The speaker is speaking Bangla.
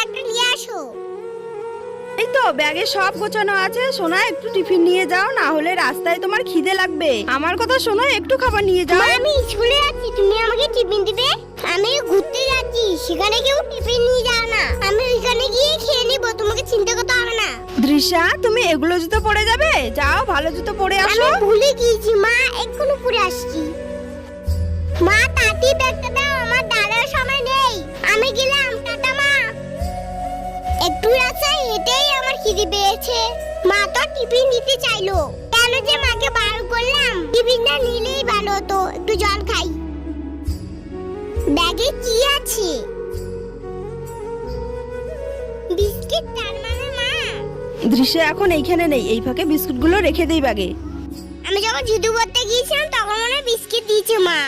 ব্যাগটা নিয়ে আসো। এই তো ব্যাগে সব গোছানো আছে। সোনা একটু টিফিন নিয়ে যাও, না হলে রাস্তায় তোমার খিদে লাগবে। আমার কথা শোনো, একটু খাবার নিয়ে যাও। মা আমি স্কুলে যাচ্ছি, তুমি আমাকে টিফিন দিবে? আমি ঘুরতে যাচ্ছি, সেখানে কেউ টিফিন নিয়ে যাও না। আমি ওইখানে গিয়ে খেয়ে নিবো, তোমাকে চিন্তা করতে হবে না। দৃশ্যা, তুমি এগুলো জুতো পরে যাবে? যাও ভালো জুতো পরে আমি আসো। ভুলে গিয়েছি মা, এক্ষুনি পরে আসছি। মা তাড়াতাড়ি ব্যাগটা দাও, আমার দাঁড়ার সময় নেই। আমি গেলাম, টাটা মা। একটু রাস্তায় হেঁটেই আমার খিদে পেয়েছে। মা তো টিফিন দিতে চাইলো, কেন যে মাকে বার করলাম? টিফিনটা নিলেই ভালো হতো, একটু জল খাই। ব্যাগে কি আছে? বিস্কিট, তার মানে মা। দৃশ্যা এখন এইখানে নেই, এই ফাঁকে বিস্কুটগুলো রেখে দেই ব্যাগে। আমি যখন জুতো পরতে গিয়েছিলাম তখন মনে হয় বিস্কিট দিয়েছে মা।